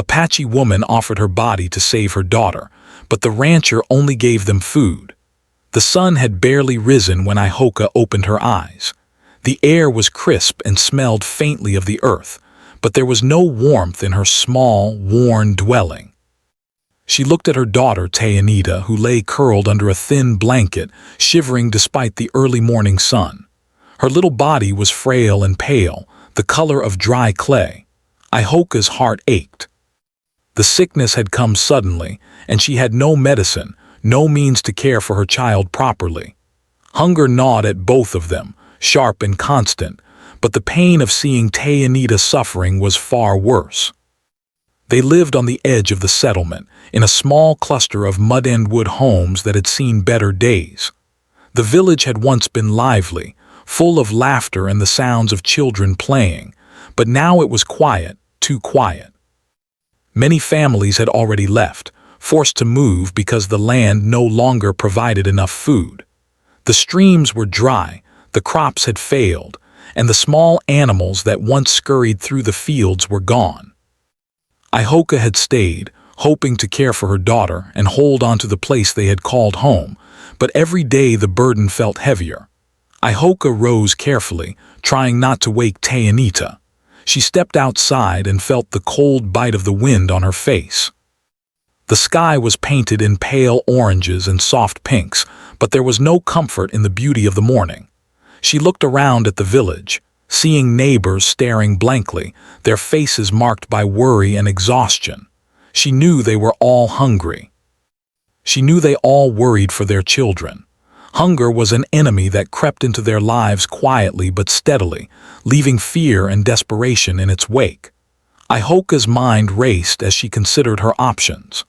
Apache woman offered her body to save her daughter, but the rancher only gave them food. The sun had barely risen when Ihoka opened her eyes. The air was crisp and smelled faintly of the earth, but there was no warmth in her small, worn dwelling. She looked at her daughter Tayanita, who lay curled under a thin blanket, shivering despite the early morning sun. Her little body was frail and pale, the color of dry clay. Ihoka's heart ached. The sickness had come suddenly, and she had no medicine, no means to care for her child properly. Hunger gnawed at both of them, sharp and constant, but the pain of seeing Tayanita suffering was far worse. They lived on the edge of the settlement, in a small cluster of mud and wood homes that had seen better days. The village had once been lively, full of laughter and the sounds of children playing, but now it was quiet, too quiet. Many families had already left, forced to move because the land no longer provided enough food. The streams were dry, the crops had failed, and the small animals that once scurried through the fields were gone. Ihoka had stayed, hoping to care for her daughter and hold on to the place they had called home, but every day the burden felt heavier. Ihoka rose carefully, trying not to wake Tayanita. She stepped outside and felt the cold bite of the wind on her face. The sky was painted in pale oranges and soft pinks, but there was no comfort in the beauty of the morning. She looked around at the village, seeing neighbors staring blankly, their faces marked by worry and exhaustion. She knew they were all hungry. She knew they all worried for their children. Hunger was an enemy that crept into their lives quietly but steadily, leaving fear and desperation in its wake. Ihoka's mind raced as she considered her options.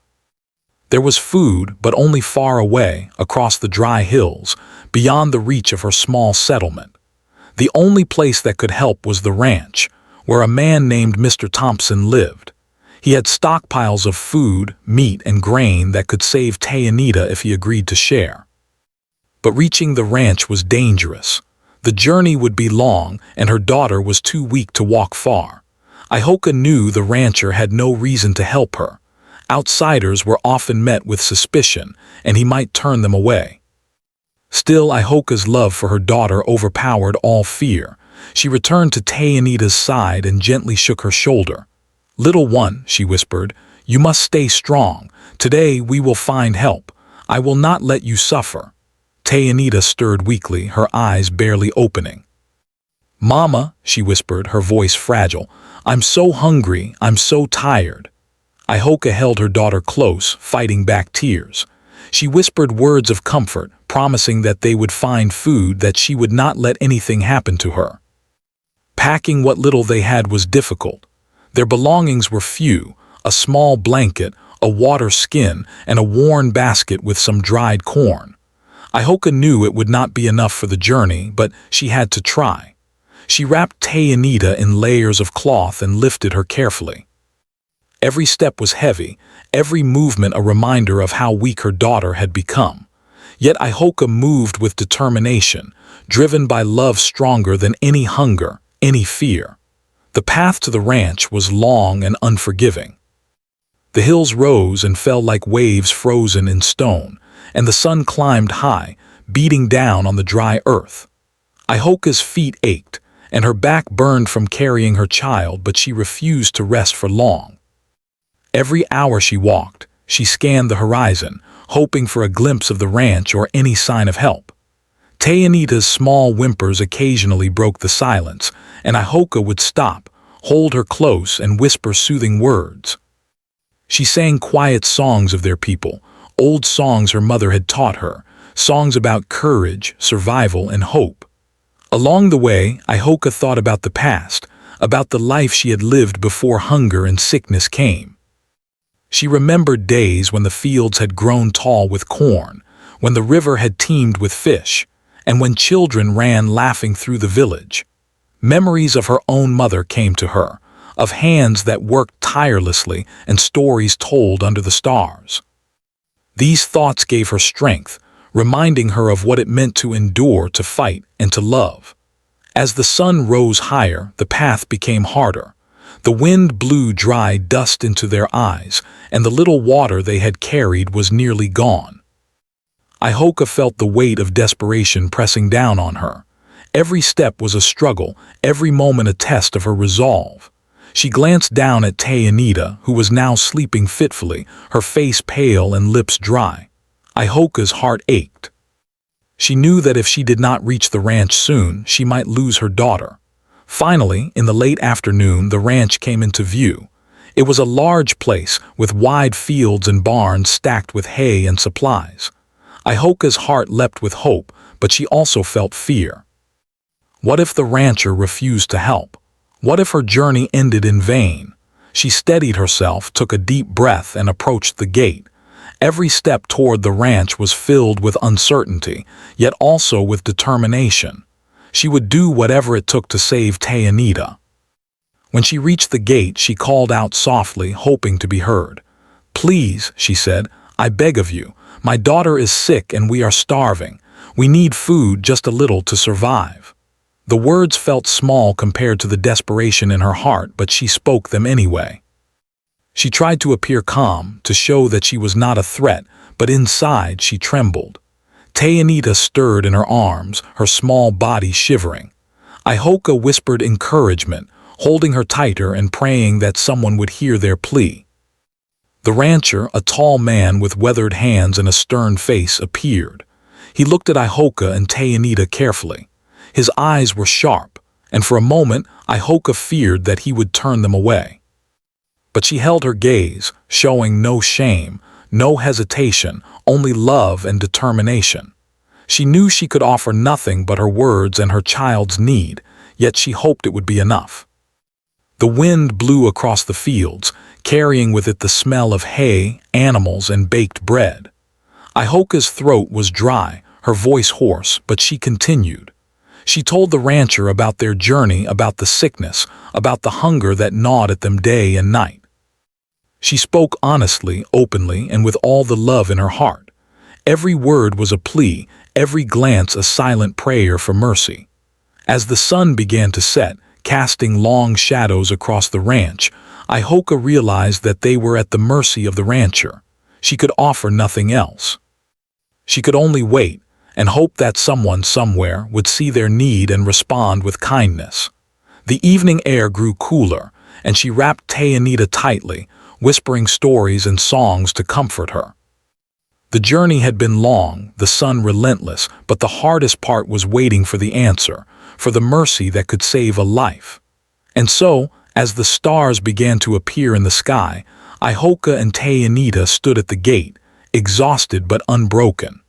There was food, but only far away, across the dry hills, beyond the reach of her small settlement. The only place that could help was the ranch, where a man named Mr. Thompson lived. He had stockpiles of food, meat, and grain that could save Tayanita if he agreed to share. But reaching the ranch was dangerous. The journey would be long, and her daughter was too weak to walk far. Ihoka knew the rancher had no reason to help her. Outsiders were often met with suspicion, and he might turn them away. Still, Ihoka's love for her daughter overpowered all fear. She returned to Tayanita's side and gently shook her shoulder. "Little one," she whispered, "you must stay strong. Today we will find help. I will not let you suffer." Tayanita stirred weakly, her eyes barely opening. "Mama," she whispered, her voice fragile, "I'm so hungry, I'm so tired." Ihoka held her daughter close, fighting back tears. She whispered words of comfort, promising that they would find food, that she would not let anything happen to her. Packing what little they had was difficult. Their belongings were few: a small blanket, a water skin, and a worn basket with some dried corn. Ihoka knew it would not be enough for the journey, but she had to try. She wrapped Tayanita in layers of cloth and lifted her carefully. Every step was heavy, every movement a reminder of how weak her daughter had become. Yet Ihoka moved with determination, driven by love stronger than any hunger, any fear. The path to the ranch was long and unforgiving. The hills rose and fell like waves frozen in stone, and the sun climbed high, beating down on the dry earth. Ihoka's feet ached, and her back burned from carrying her child, but she refused to rest for long. Every hour she walked, she scanned the horizon, hoping for a glimpse of the ranch or any sign of help. Tayanita's small whimpers occasionally broke the silence, and Ihoka would stop, hold her close, and whisper soothing words. She sang quiet songs of their people, old songs her mother had taught her, songs about courage, survival, and hope. Along the way, Ihoka thought about the past, about the life she had lived before hunger and sickness came. She remembered days when the fields had grown tall with corn, when the river had teemed with fish, and when children ran laughing through the village. Memories of her own mother came to her, of hands that worked tirelessly and stories told under the stars. These thoughts gave her strength, reminding her of what it meant to endure, to fight, and to love. As the sun rose higher, the path became harder. The wind blew dry dust into their eyes, and the little water they had carried was nearly gone. Ihoka felt the weight of desperation pressing down on her. Every step was a struggle, every moment a test of her resolve. She glanced down at Tayanita, who was now sleeping fitfully, her face pale and lips dry. Ihoka's heart ached. She knew that if she did not reach the ranch soon, she might lose her daughter. Finally, in the late afternoon, the ranch came into view. It was a large place, with wide fields and barns stacked with hay and supplies. Ihoka's heart leapt with hope, but she also felt fear. What if the rancher refused to help? What if her journey ended in vain? She steadied herself, took a deep breath, and approached the gate. Every step toward the ranch was filled with uncertainty, yet also with determination. She would do whatever it took to save Tayanita. When she reached the gate, she called out softly, hoping to be heard. "Please," she said, "I beg of you. My daughter is sick and we are starving. We need food, just a little, to survive." The words felt small compared to the desperation in her heart, but she spoke them anyway. She tried to appear calm, to show that she was not a threat, but inside she trembled. Tayanita stirred in her arms, her small body shivering. Ihoka whispered encouragement, holding her tighter and praying that someone would hear their plea. The rancher, a tall man with weathered hands and a stern face, appeared. He looked at Ihoka and Tayanita carefully. His eyes were sharp, and for a moment Ihoka feared that he would turn them away. But she held her gaze, showing no shame, no hesitation, only love and determination. She knew she could offer nothing but her words and her child's need, yet she hoped it would be enough. The wind blew across the fields, carrying with it the smell of hay, animals, and baked bread. Ihoka's throat was dry, her voice hoarse, but she continued. She told the rancher about their journey, about the sickness, about the hunger that gnawed at them day and night. She spoke honestly, openly, and with all the love in her heart. Every word was a plea, every glance a silent prayer for mercy. As the sun began to set, casting long shadows across the ranch, Ihoka realized that they were at the mercy of the rancher. She could offer nothing else. She could only wait and hope that someone somewhere would see their need and respond with kindness. The evening air grew cooler, and she wrapped Tayanita tightly, whispering stories and songs to comfort her. The journey had been long, the sun relentless, but the hardest part was waiting for the answer, for the mercy that could save a life. And so, as the stars began to appear in the sky, Ihoka and Tayanita stood at the gate, exhausted but unbroken.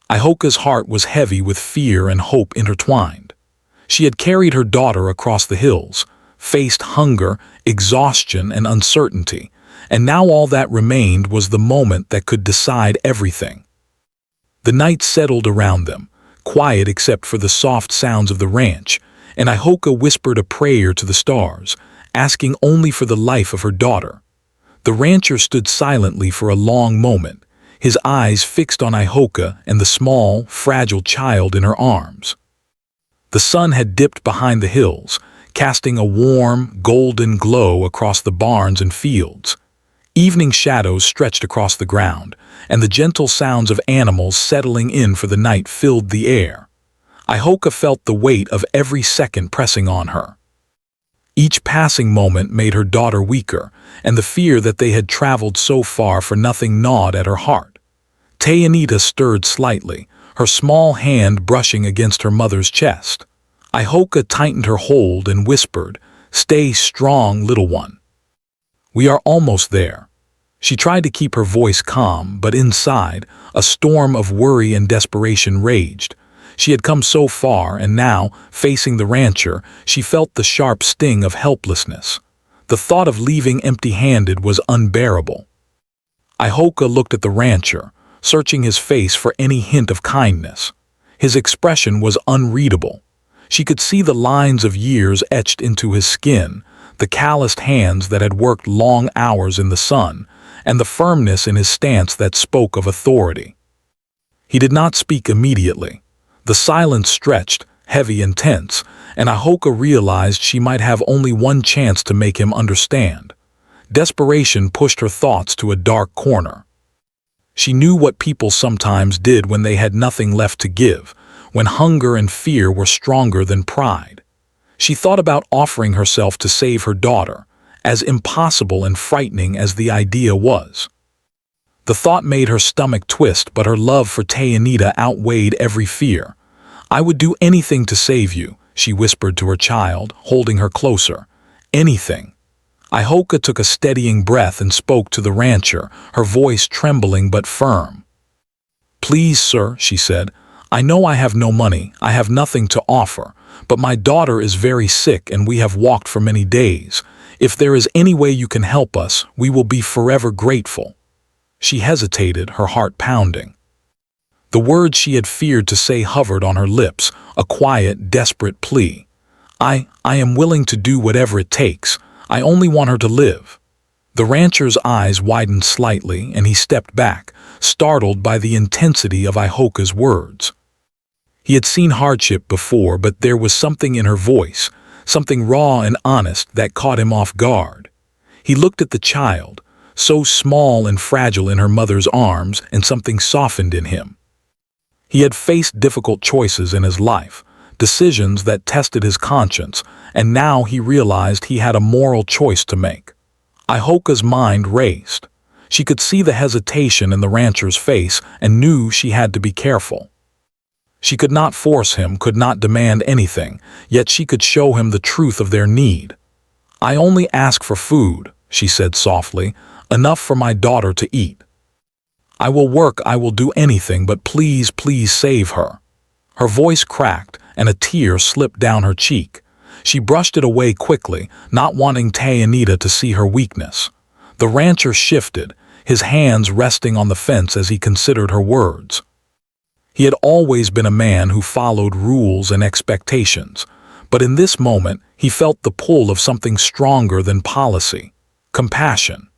Ihoka's heart was heavy with fear and hope intertwined. She had carried her daughter across the hills, faced hunger, exhaustion, and uncertainty, and now all that remained was the moment that could decide everything. The night settled around them, quiet except for the soft sounds of the ranch, and Ihoka whispered a prayer to the stars, asking only for the life of her daughter. The rancher stood silently for a long moment, his eyes fixed on Ihoka and the small, fragile child in her arms. The sun had dipped behind the hills, casting a warm, golden glow across the barns and fields. Evening shadows stretched across the ground, and the gentle sounds of animals settling in for the night filled the air. Ihoka felt the weight of every second pressing on her. Each passing moment made her daughter weaker, and the fear that they had traveled so far for nothing gnawed at her heart. Tayanita stirred slightly, her small hand brushing against her mother's chest. Ihoka tightened her hold and whispered, "Stay strong, little one. We are almost there." She tried to keep her voice calm, but inside, a storm of worry and desperation raged. She had come so far, and now, facing the rancher, she felt the sharp sting of helplessness. The thought of leaving empty-handed was unbearable. Ihoka looked at the rancher, searching his face for any hint of kindness. His expression was unreadable. She could see the lines of years etched into his skin, the calloused hands that had worked long hours in the sun, and the firmness in his stance that spoke of authority. He did not speak immediately. The silence stretched, heavy and tense, and Ahoka realized she might have only one chance to make him understand. Desperation pushed her thoughts to a dark corner. She knew what people sometimes did when they had nothing left to give, when hunger and fear were stronger than pride. She thought about offering herself to save her daughter, as impossible and frightening as the idea was. The thought made her stomach twist, but her love for Tayanita outweighed every fear. "I would do anything to save you," she whispered to her child, holding her closer. "Anything." Ahoka took a steadying breath and spoke to the rancher, her voice trembling but firm. "Please, sir," she said, "I know I have no money, I have nothing to offer, but my daughter is very sick and we have walked for many days. If there is any way you can help us, we will be forever grateful." She hesitated, her heart pounding. The words she had feared to say hovered on her lips, a quiet, desperate plea. I am willing to do whatever it takes. I only want her to live." The rancher's eyes widened slightly, and he stepped back, startled by the intensity of Ahoka's words. He had seen hardship before, but there was something in her voice, something raw and honest that caught him off guard. He looked at the child, so small and fragile in her mother's arms, and something softened in him. He had faced difficult choices in his life, decisions that tested his conscience, and now he realized he had a moral choice to make. Ahoka's mind raced. She could see the hesitation in the rancher's face and knew she had to be careful. She could not force him, could not demand anything, yet she could show him the truth of their need. "I only ask for food," she said softly, "enough for my daughter to eat. I will work, I will do anything, but please, please save her." Her voice cracked, and a tear slipped down her cheek. She brushed it away quickly, not wanting Tayanita to see her weakness. The rancher shifted, his hands resting on the fence as he considered her words. He had always been a man who followed rules and expectations, but in this moment he felt the pull of something stronger than policy: compassion.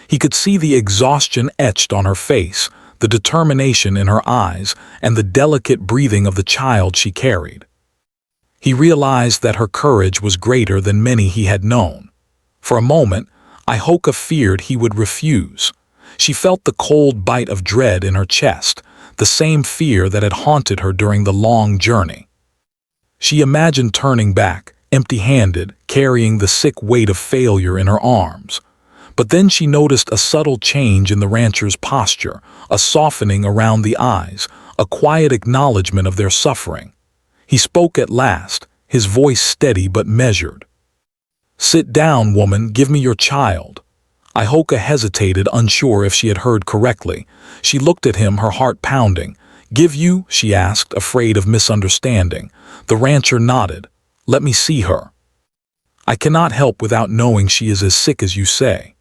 He could see the exhaustion etched on her face, the determination in her eyes, and the delicate breathing of the child she carried. He realized that her courage was greater than many he had known. For a moment, Ahoka feared he would refuse. She felt the cold bite of dread in her chest, the same fear that had haunted her during the long journey. She imagined turning back, empty-handed, carrying the sick weight of failure in her arms. But then she noticed a subtle change in the rancher's posture, a softening around the eyes, a quiet acknowledgement of their suffering. He spoke at last, his voice steady but measured. "Sit down, woman, give me your child." Ahoka hesitated, unsure if she had heard correctly. She looked at him, her heart pounding. "Give you?" she asked, afraid of misunderstanding. The rancher nodded. "Let me see her." "I cannot help without knowing she is as sick as you say."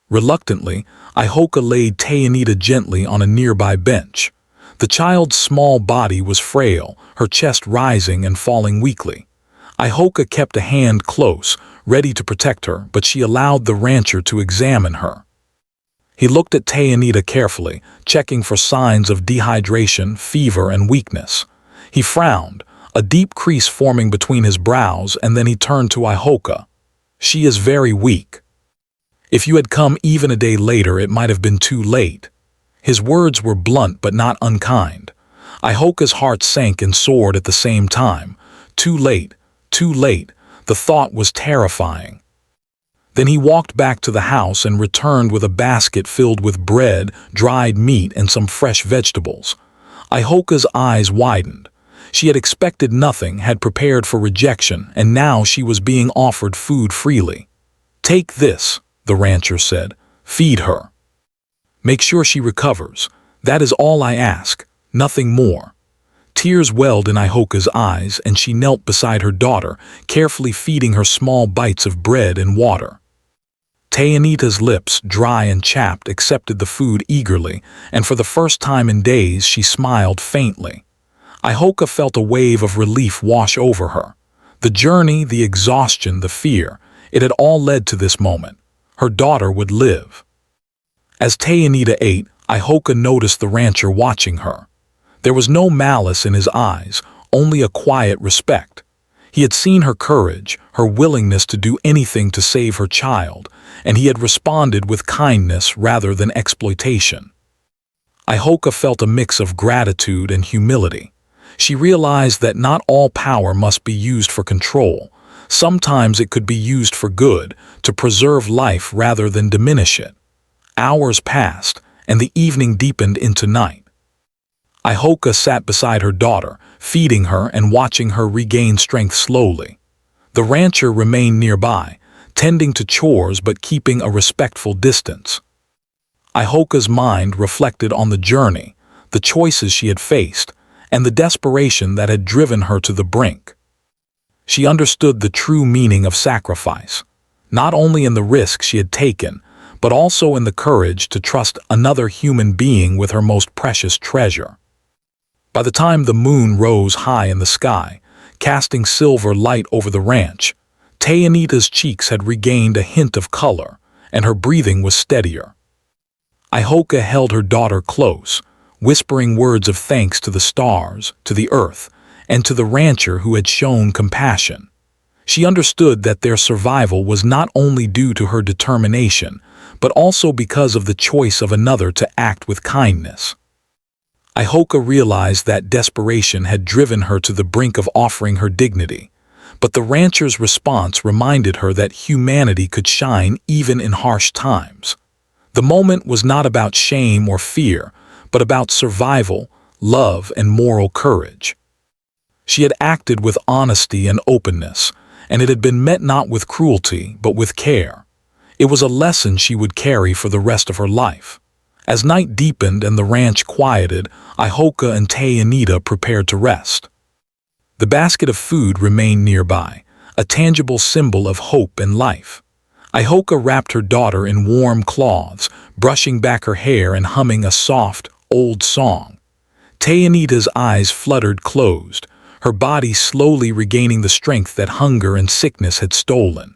Reluctantly, Ahoka laid Tayanita gently on a nearby bench. The child's small body was frail, her chest rising and falling weakly. Ahoka kept a hand close, ready to protect her, but she allowed the rancher to examine her. He looked at Tayanita carefully, checking for signs of dehydration, fever, and weakness. He frowned, a deep crease forming between his brows, and then he turned to Ahoka. "She is very weak. If you had come even a day later, it might have been too late." His words were blunt but not unkind. Ahoka's heart sank and soared at the same time. Too late, too late. The thought was terrifying. Then he walked back to the house and returned with a basket filled with bread, dried meat, and some fresh vegetables. Ahoka's eyes widened. She had expected nothing, had prepared for rejection, and now she was being offered food freely. "Take this," the rancher said. "Feed her. Make sure she recovers. That is all I ask, nothing more." Tears welled in Ahoka's eyes, and she knelt beside her daughter, carefully feeding her small bites of bread and water. Tayanita's lips, dry and chapped, accepted the food eagerly, and for the first time in days she smiled faintly. Ahoka felt a wave of relief wash over her. The journey, the exhaustion, the fear, it had all led to this moment. Her daughter would live. As Tayanita ate, Ahoka noticed the rancher watching her. There was no malice in his eyes, only a quiet respect. He had seen her courage, her willingness to do anything to save her child, and he had responded with kindness rather than exploitation. Ihoka felt a mix of gratitude and humility. She realized that not all power must be used for control. Sometimes it could be used for good, to preserve life rather than diminish it. Hours passed, and the evening deepened into night. Ihoka sat beside her daughter, feeding her and watching her regain strength slowly. The rancher remained nearby, tending to chores but keeping a respectful distance. Ihoka's mind reflected on the journey, the choices she had faced, and the desperation that had driven her to the brink. She understood the true meaning of sacrifice, not only in the risk she had taken, but also in the courage to trust another human being with her most precious treasure. By the time the moon rose high in the sky, casting silver light over the ranch, Tayanita's cheeks had regained a hint of color, and her breathing was steadier. Ihoka held her daughter close, whispering words of thanks to the stars, to the earth, and to the rancher who had shown compassion. She understood that their survival was not only due to her determination, but also because of the choice of another to act with kindness. Ihoka realized that desperation had driven her to the brink of offering her dignity, but the rancher's response reminded her that humanity could shine even in harsh times. The moment was not about shame or fear, but about survival, love, and moral courage. She had acted with honesty and openness, and it had been met not with cruelty, but with care. It was a lesson she would carry for the rest of her life. As night deepened and the ranch quieted, Ihoka and Tayanita prepared to rest. The basket of food remained nearby, a tangible symbol of hope and life. Ihoka wrapped her daughter in warm cloths, brushing back her hair and humming a soft, old song. Tayanita's eyes fluttered closed, her body slowly regaining the strength that hunger and sickness had stolen.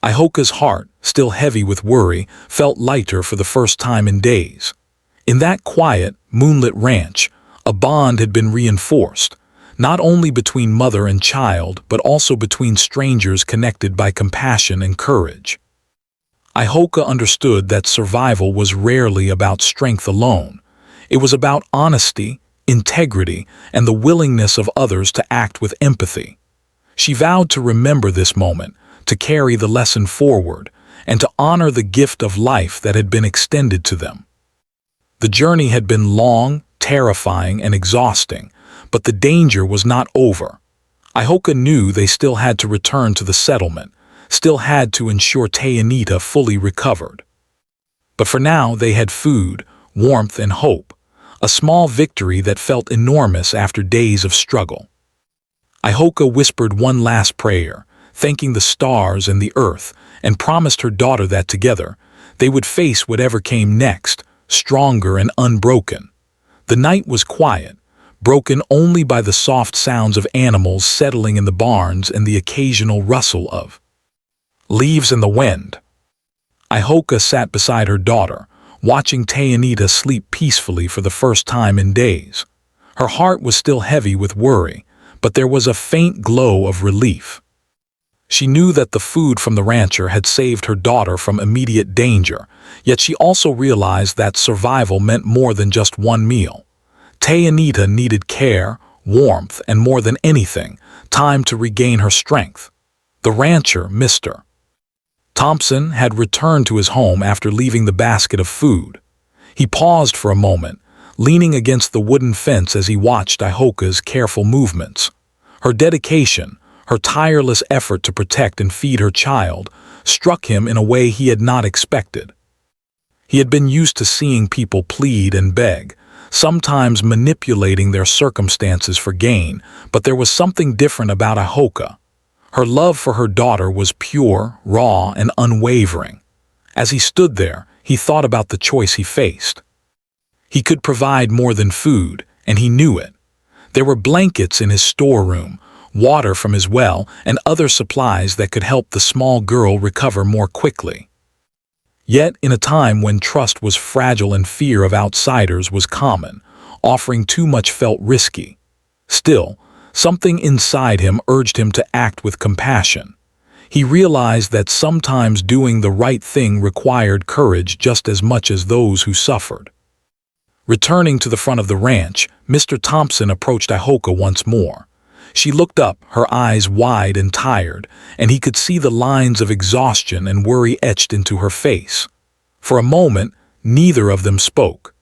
Ihoka's heart, still heavy with worry, felt lighter for the first time in days. In that quiet, moonlit ranch, a bond had been reinforced, not only between mother and child, but also between strangers connected by compassion and courage. Ihoka understood that survival was rarely about strength alone. It was about honesty, integrity, and the willingness of others to act with empathy. She vowed to remember this moment, to carry the lesson forward, and to honor the gift of life that had been extended to them. The journey had been long, terrifying, and exhausting, but the danger was not over. Ihoka knew they still had to return to the settlement, still had to ensure Tayanita fully recovered. But for now they had food, warmth, and hope, a small victory that felt enormous after days of struggle. Ihoka whispered one last prayer, thanking the stars and the earth, and promised her daughter that together, they would face whatever came next, stronger and unbroken. The night was quiet, broken only by the soft sounds of animals settling in the barns and the occasional rustle of leaves in the wind. Ihoka sat beside her daughter, watching Tayanita sleep peacefully for the first time in days. Her heart was still heavy with worry, but there was a faint glow of relief. She knew that the food from the rancher had saved her daughter from immediate danger, yet she also realized that survival meant more than just one meal. Tayanita needed care, warmth, and more than anything, time to regain her strength. The rancher, Mr. Thompson, had returned to his home after leaving the basket of food. He paused for a moment, leaning against the wooden fence as he watched Ihoka's careful movements. Her dedication, her tireless effort to protect and feed her child, struck him in a way he had not expected. He had been used to seeing people plead and beg, sometimes manipulating their circumstances for gain, but there was something different about Ihoka. Her love for her daughter was pure, raw, and unwavering. As he stood there, he thought about the choice he faced. He could provide more than food, and he knew it. There were blankets in his storeroom, water from his well, and other supplies that could help the small girl recover more quickly. Yet, in a time when trust was fragile and fear of outsiders was common, offering too much felt risky. Still, Something inside him urged him to act with compassion. He realized that sometimes doing the right thing required courage just as much as those who suffered. Returning to the front of the ranch, Mr. Thompson approached Ihoka once more. She looked up, her eyes wide and tired, and he could see the lines of exhaustion and worry etched into her face. For a moment, neither of them spoke.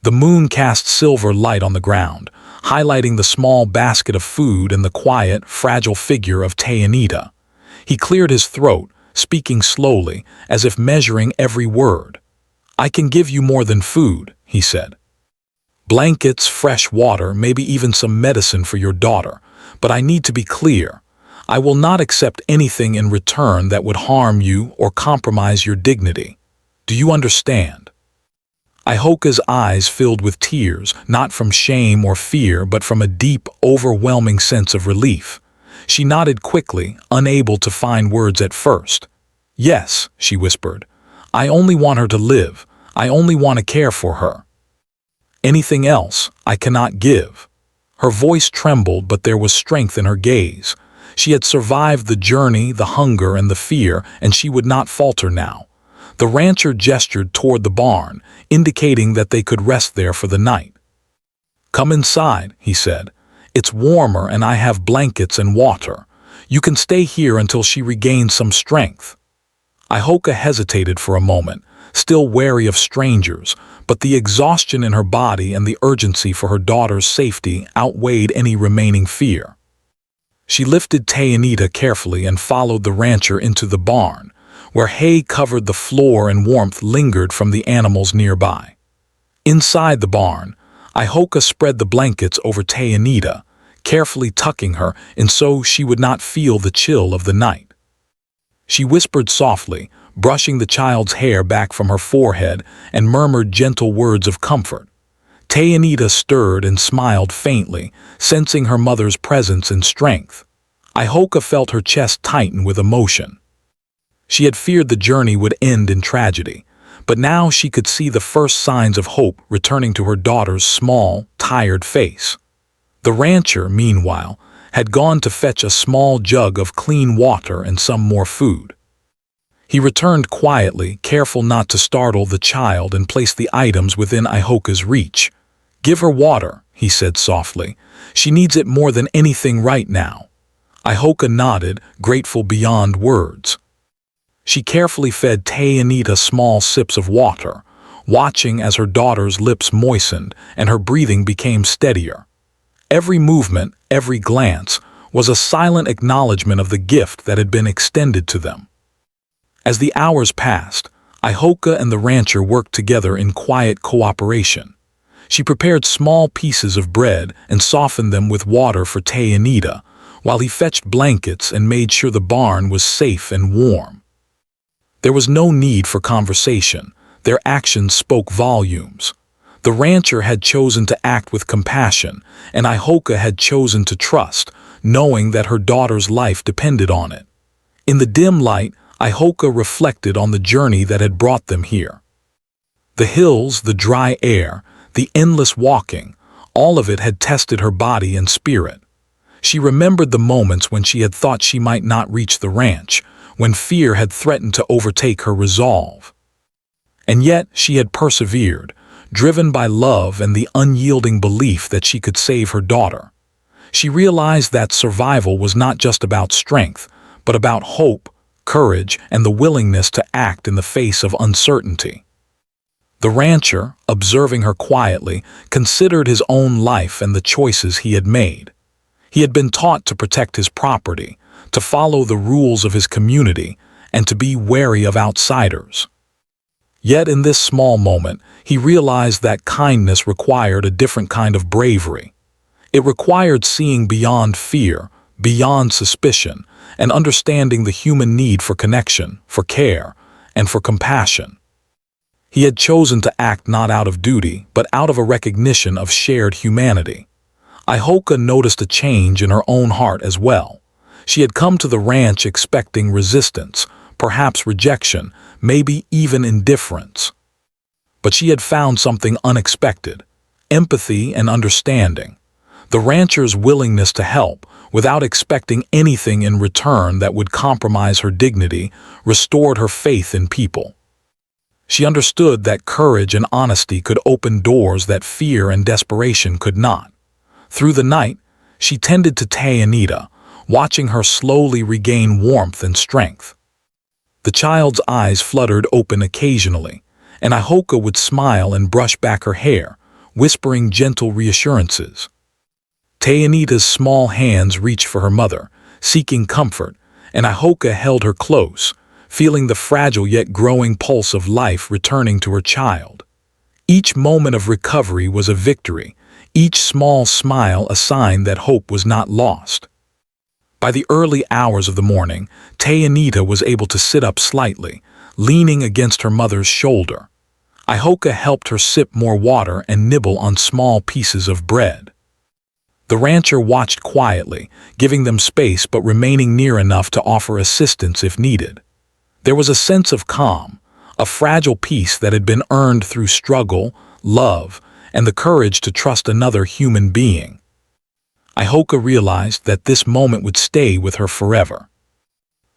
The moon cast silver light on the ground, highlighting the small basket of food and the quiet, fragile figure of Tayanita. He cleared his throat, speaking slowly, as if measuring every word. "I can give you more than food," he said. "Blankets, fresh water, maybe even some medicine for your daughter. But I need to be clear. I will not accept anything in return that would harm you or compromise your dignity. Do you understand?" Ihoka's eyes filled with tears, not from shame or fear, but from a deep, overwhelming sense of relief. She nodded quickly, unable to find words at first. "Yes," she whispered. "I only want her to live. I only want to care for her. Anything else I cannot give." Her voice trembled, but there was strength in her gaze. She had survived the journey, the hunger, and the fear, and she would not falter now. The rancher gestured toward the barn, indicating that they could rest there for the night. "Come inside," he said. "It's warmer and I have blankets and water. You can stay here until she regains some strength." Ihoka hesitated for a moment, still wary of strangers, but the exhaustion in her body and the urgency for her daughter's safety outweighed any remaining fear. She lifted Tayanita carefully and followed the rancher into the barn, where hay covered the floor and warmth lingered from the animals nearby. Inside the barn, Ihoka spread the blankets over Tayanita, carefully tucking her in so she would not feel the chill of the night. She whispered softly, brushing the child's hair back from her forehead, and murmured gentle words of comfort. Tayanita stirred and smiled faintly, sensing her mother's presence and strength. Ihoka felt her chest tighten with emotion. She had feared the journey would end in tragedy, but now she could see the first signs of hope returning to her daughter's small, tired face. The rancher, meanwhile, had gone to fetch a small jug of clean water and some more food. He returned quietly, careful not to startle the child, and placed the items within Ihoka's reach. "Give her water," he said softly. "She needs it more than anything right now." Ihoka nodded, grateful beyond words. She carefully fed Tayanita small sips of water, watching as her daughter's lips moistened and her breathing became steadier. Every movement, every glance, was a silent acknowledgement of the gift that had been extended to them. As the hours passed, Ihoka and the rancher worked together in quiet cooperation. She prepared small pieces of bread and softened them with water for Tayanita, while he fetched blankets and made sure the barn was safe and warm. There was no need for conversation. Their actions spoke volumes. The rancher had chosen to act with compassion, and Ihoka had chosen to trust, knowing that her daughter's life depended on it. In the dim light, Ihoka reflected on the journey that had brought them here. The hills, the dry air, the endless walking, all of it had tested her body and spirit. She remembered the moments when she had thought she might not reach the ranch, when fear had threatened to overtake her resolve. And yet she had persevered, driven by love and the unyielding belief that she could save her daughter. She realized that survival was not just about strength, but about hope, courage, and the willingness to act in the face of uncertainty. The rancher, observing her quietly, considered his own life and the choices he had made. He had been taught to protect his property, to follow the rules of his community, and to be wary of outsiders. Yet in this small moment, he realized that kindness required a different kind of bravery. It required seeing beyond fear, beyond suspicion, and understanding the human need for connection, for care, and for compassion. He had chosen to act not out of duty, but out of a recognition of shared humanity. Ihoka noticed a change in her own heart as well. She had come to the ranch expecting resistance, perhaps rejection, maybe even indifference. But she had found something unexpected: empathy and understanding. The rancher's willingness to help, without expecting anything in return that would compromise her dignity, restored her faith in people. She understood that courage and honesty could open doors that fear and desperation could not. Through the night, she tended to Anita, watching her slowly regain warmth and strength. The child's eyes fluttered open occasionally, and Ihoka would smile and brush back her hair, whispering gentle reassurances. Anita's small hands reached for her mother, seeking comfort, and Ihoka held her close, feeling the fragile yet growing pulse of life returning to her child. Each moment of recovery was a victory, each small smile a sign that hope was not lost. By the early hours of the morning, Anita was able to sit up slightly, leaning against her mother's shoulder. Ihoka helped her sip more water and nibble on small pieces of bread. The rancher watched quietly, giving them space but remaining near enough to offer assistance if needed. There was a sense of calm, a fragile peace that had been earned through struggle, love, and the courage to trust another human being. Ihoka realized that this moment would stay with her forever.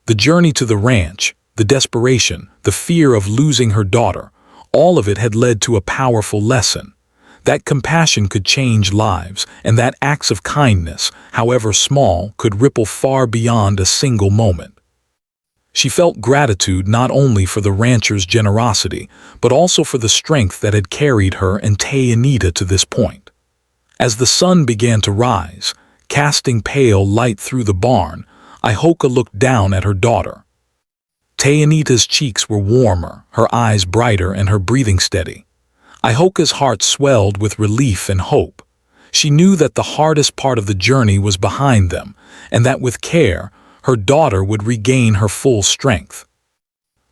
The journey to the ranch, the desperation, the fear of losing her daughter, all of it had led to a powerful lesson. That compassion could change lives, and that acts of kindness, however small, could ripple far beyond a single moment. She felt gratitude not only for the rancher's generosity, but also for the strength that had carried her and Anita to this point. As the sun began to rise, casting pale light through the barn, Ihoka looked down at her daughter. Anita's cheeks were warmer, her eyes brighter, and her breathing steady. Ihoka's heart swelled with relief and hope. She knew that the hardest part of the journey was behind them, and that with care, her daughter would regain her full strength.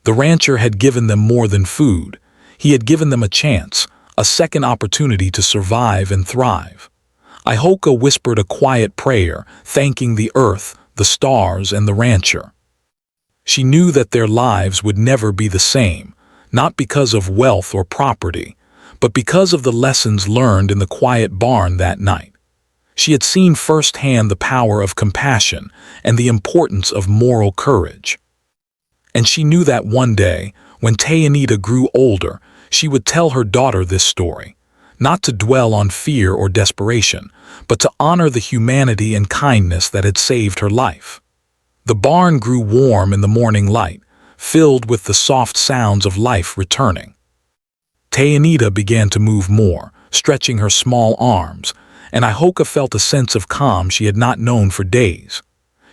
The rancher had given them more than food. He had given them a chance, a second opportunity to survive and thrive. Ihoka whispered a quiet prayer, thanking the earth, the stars, and the rancher. She knew that their lives would never be the same, not because of wealth or property, but because of the lessons learned in the quiet barn that night. She had seen firsthand the power of compassion and the importance of moral courage. And she knew that one day, when Anita grew older, she would tell her daughter this story, not to dwell on fear or desperation, but to honor the humanity and kindness that had saved her life. The barn grew warm in the morning light, filled with the soft sounds of life returning. Anita began to move more, stretching her small arms, and Ihoka felt a sense of calm she had not known for days.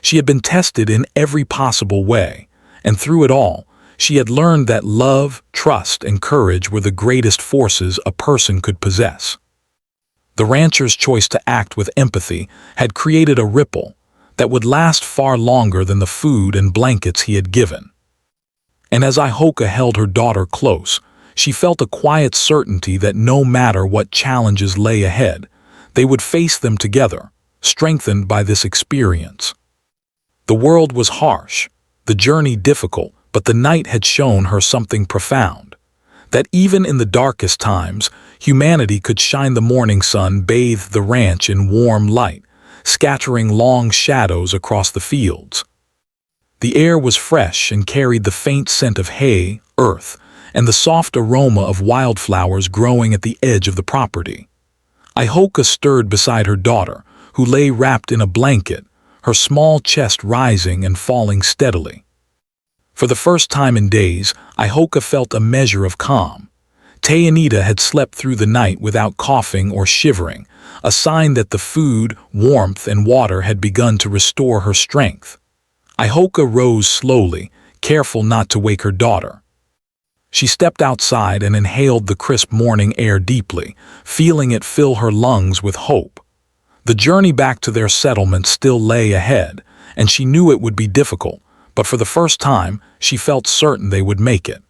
She had been tested in every possible way, and through it all, she had learned that love, trust, and courage were the greatest forces a person could possess. The rancher's choice to act with empathy had created a ripple that would last far longer than the food and blankets he had given. And as Ihoka held her daughter close, she felt a quiet certainty that no matter what challenges lay ahead, they would face them together, strengthened by this experience. The world was harsh, the journey difficult, but the night had shown her something profound. That even in the darkest times, humanity could shine. The morning sun bathed the ranch in warm light, scattering long shadows across the fields. The air was fresh and carried the faint scent of hay, earth, and the soft aroma of wildflowers growing at the edge of the property. Ihoka stirred beside her daughter, who lay wrapped in a blanket, her small chest rising and falling steadily. For the first time in days, Ihoka felt a measure of calm. Anita had slept through the night without coughing or shivering, a sign that the food, warmth, and water had begun to restore her strength. Ihoka rose slowly, careful not to wake her daughter. She stepped outside and inhaled the crisp morning air deeply, feeling it fill her lungs with hope. The journey back to their settlement still lay ahead, and she knew it would be difficult, but for the first time, she felt certain they would make it.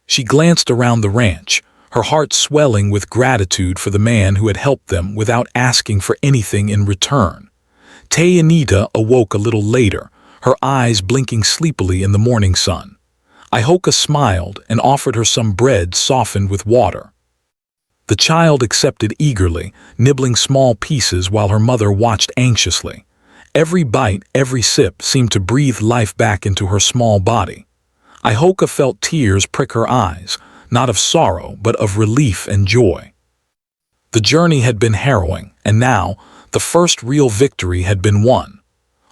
She glanced around the ranch, her heart swelling with gratitude for the man who had helped them without asking for anything in return. Anita awoke a little later, her eyes blinking sleepily in the morning sun. Ihoka smiled and offered her some bread softened with water. The child accepted eagerly, nibbling small pieces while her mother watched anxiously. Every bite, every sip seemed to breathe life back into her small body. Ihoka felt tears prick her eyes, not of sorrow but of relief and joy. The journey had been harrowing, and now, the first real victory had been won.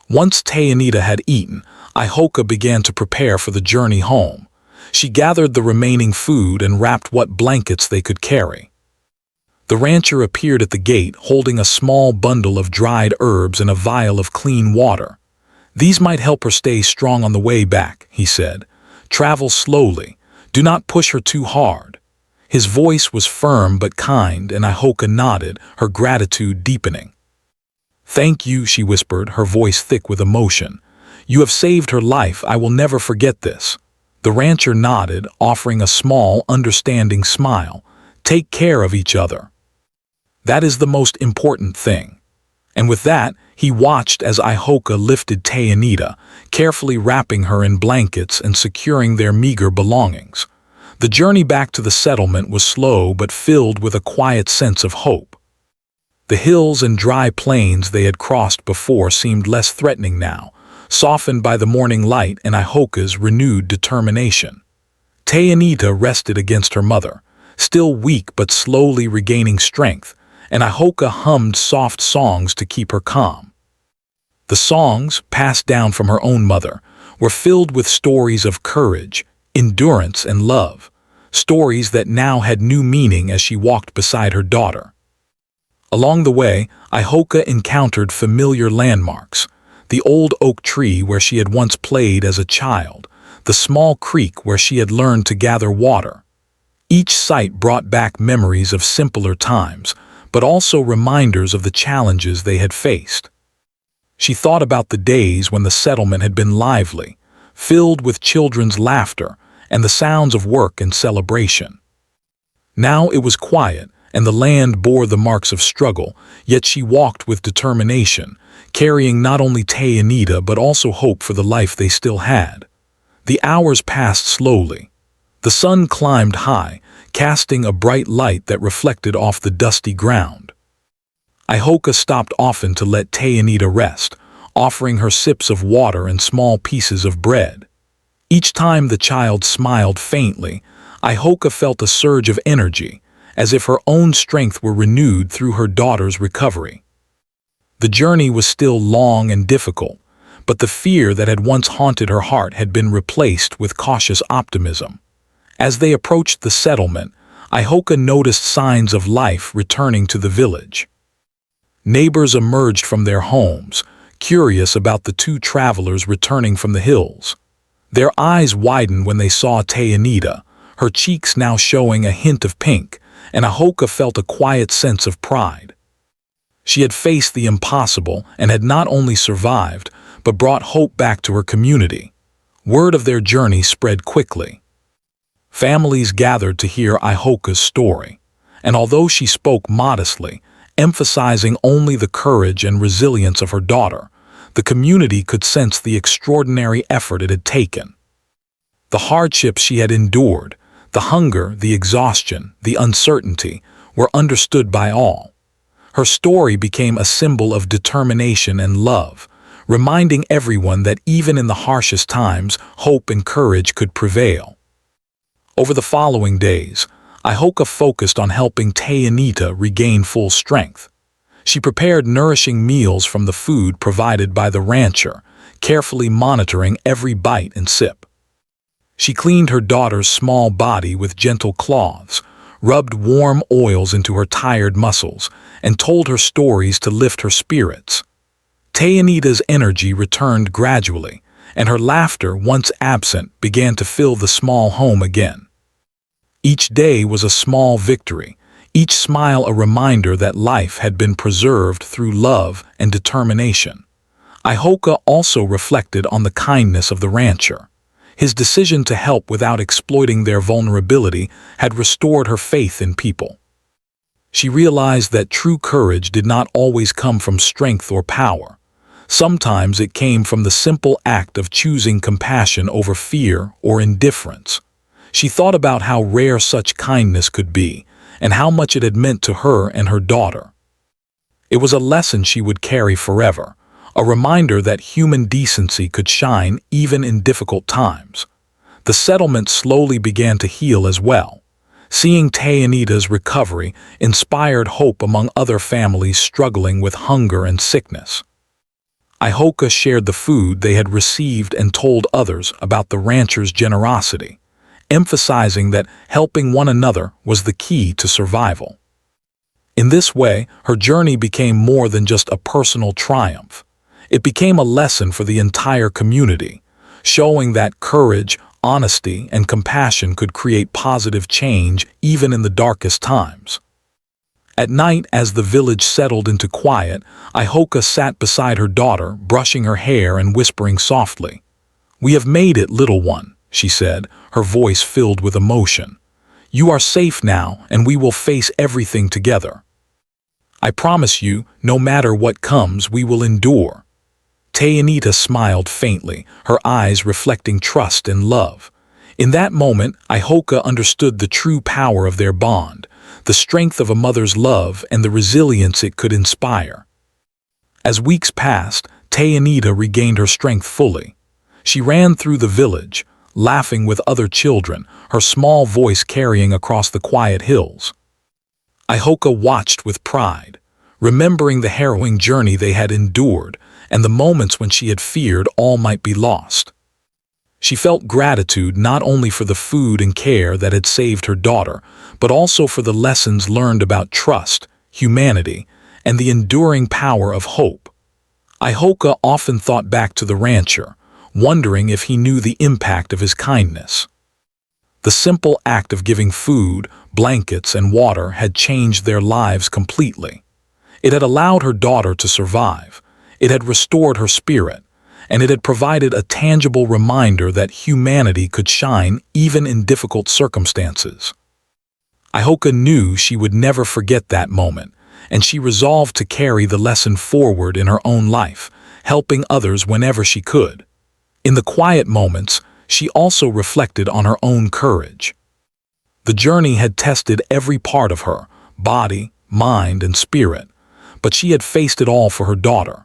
Once Tayanita had eaten, Ihoka began to prepare for the journey home. She gathered the remaining food and wrapped what blankets they could carry. The rancher appeared at the gate holding a small bundle of dried herbs and a vial of clean water. "These might help her stay strong on the way back," he said. "Travel slowly. Do not push her too hard." His voice was firm but kind, and Ihoka nodded, her gratitude deepening. "Thank you," she whispered, her voice thick with emotion. "You have saved her life. I will never forget this." The rancher nodded, offering a small, understanding smile. "Take care of each other. That is the most important thing." And with that, he watched as Ihoka lifted Tayanita, carefully wrapping her in blankets and securing their meager belongings. The journey back to the settlement was slow but filled with a quiet sense of hope. The hills and dry plains they had crossed before seemed less threatening now, softened by the morning light and Ihoka's renewed determination. Tayanita rested against her mother, still weak but slowly regaining strength, and Ihoka hummed soft songs to keep her calm. The songs, passed down from her own mother, were filled with stories of courage, endurance, and love, stories that now had new meaning as she walked beside her daughter. Along the way, Ihoka encountered familiar landmarks: the old oak tree where she had once played as a child, the small creek where she had learned to gather water. Each sight brought back memories of simpler times, but also reminders of the challenges they had faced. She thought about the days when the settlement had been lively, filled with children's laughter and the sounds of work and celebration. Now it was quiet, and the land bore the marks of struggle, yet she walked with determination, carrying not only Tayanita but also hope for the life they still had. The hours passed slowly. The sun climbed high, casting a bright light that reflected off the dusty ground. Ihoka stopped often to let Tayanita rest, offering her sips of water and small pieces of bread. Each time the child smiled faintly, Ihoka felt a surge of energy, as if her own strength were renewed through her daughter's recovery. The journey was still long and difficult, but the fear that had once haunted her heart had been replaced with cautious optimism. As they approached the settlement, Ihoka noticed signs of life returning to the village. Neighbors emerged from their homes, curious about the two travelers returning from the hills. Their eyes widened when they saw Tayanita, her cheeks now showing a hint of pink, and Ihoka felt a quiet sense of pride. She had faced the impossible and had not only survived, but brought hope back to her community. Word of their journey spread quickly. Families gathered to hear Ihoka's story, and although she spoke modestly, emphasizing only the courage and resilience of her daughter, the community could sense the extraordinary effort it had taken. The hardships she had endured, the hunger, the exhaustion, the uncertainty, were understood by all. Her story became a symbol of determination and love, reminding everyone that even in the harshest times, hope and courage could prevail. Over the following days, Ihoka focused on helping Tayanita regain full strength. She prepared nourishing meals from the food provided by the rancher, carefully monitoring every bite and sip. She cleaned her daughter's small body with gentle cloths, rubbed warm oils into her tired muscles, and told her stories to lift her spirits. Tayanita's energy returned gradually, and her laughter, once absent, began to fill the small home again. Each day was a small victory, each smile a reminder that life had been preserved through love and determination. Ihoka also reflected on the kindness of the rancher. His decision to help without exploiting their vulnerability had restored her faith in people. She realized that true courage did not always come from strength or power. Sometimes it came from the simple act of choosing compassion over fear or indifference. She thought about how rare such kindness could be, and how much it had meant to her and her daughter. It was a lesson she would carry forever, a reminder that human decency could shine even in difficult times. The settlement slowly began to heal as well. Seeing Tayanita's recovery inspired hope among other families struggling with hunger and sickness. Ihoka shared the food they had received and told others about the rancher's generosity, emphasizing that helping one another was the key to survival. In this way, her journey became more than just a personal triumph. It became a lesson for the entire community, showing that courage, honesty, and compassion could create positive change even in the darkest times. At night, as the village settled into quiet, Ihoka sat beside her daughter, brushing her hair and whispering softly. "We have made it, little one," she said, her voice filled with emotion. "You are safe now, and we will face everything together. I promise you, no matter what comes, we will endure." Tayanita smiled faintly, her eyes reflecting trust and love. In that moment, Ihoka understood the true power of their bond, the strength of a mother's love and the resilience it could inspire. As weeks passed, Tayanita regained her strength fully. She ran through the village, laughing with other children, her small voice carrying across the quiet hills. Ihoka watched with pride, remembering the harrowing journey they had endured and the moments when she had feared all might be lost. She felt gratitude not only for the food and care that had saved her daughter, but also for the lessons learned about trust, humanity, and the enduring power of hope. Ihoka often thought back to the rancher, wondering if he knew the impact of his kindness. The simple act of giving food, blankets, and water had changed their lives completely. It had allowed her daughter to survive, it had restored her spirit, and it had provided a tangible reminder that humanity could shine even in difficult circumstances. Ihoka knew she would never forget that moment, and she resolved to carry the lesson forward in her own life, helping others whenever she could. In the quiet moments, she also reflected on her own courage. The journey had tested every part of her, body, mind, and spirit, but she had faced it all for her daughter.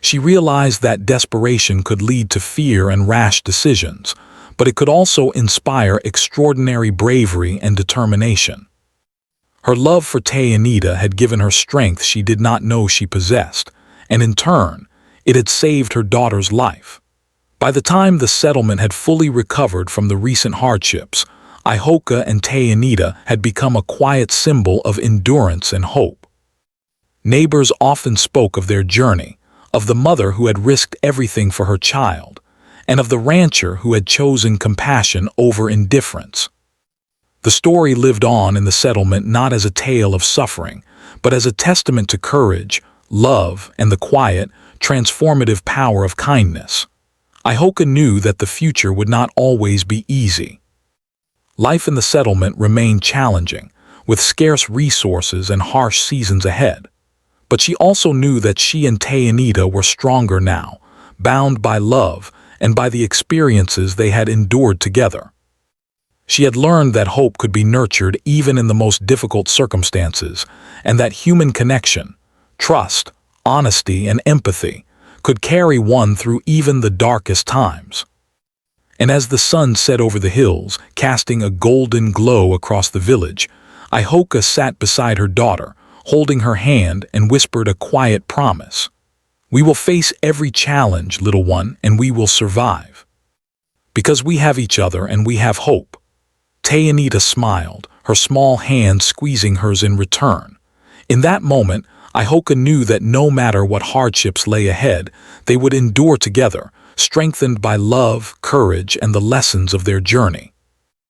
She realized that desperation could lead to fear and rash decisions, but it could also inspire extraordinary bravery and determination. Her love for Tayanita had given her strength she did not know she possessed, and in turn, it had saved her daughter's life. By the time the settlement had fully recovered from the recent hardships, Ihoka and Tayanita had become a quiet symbol of endurance and hope. Neighbors often spoke of their journey, of the mother who had risked everything for her child, and of the rancher who had chosen compassion over indifference. The story lived on in the settlement not as a tale of suffering, but as a testament to courage, love, and the quiet, transformative power of kindness. Ihoka knew that the future would not always be easy. Life in the settlement remained challenging, with scarce resources and harsh seasons ahead. But she also knew that she and Tayanita were stronger now, bound by love and by the experiences they had endured together. She had learned that hope could be nurtured even in the most difficult circumstances, and that human connection, trust, honesty, and empathy could carry one through even the darkest times. And as the sun set over the hills, casting a golden glow across the village, Ihoka sat beside her daughter, holding her hand, and whispered a quiet promise. "We will face every challenge, little one, and we will survive. Because we have each other and we have hope." Tayanita smiled, her small hand squeezing hers in return. In that moment, Ihoka knew that no matter what hardships lay ahead, they would endure together, strengthened by love, courage, and the lessons of their journey.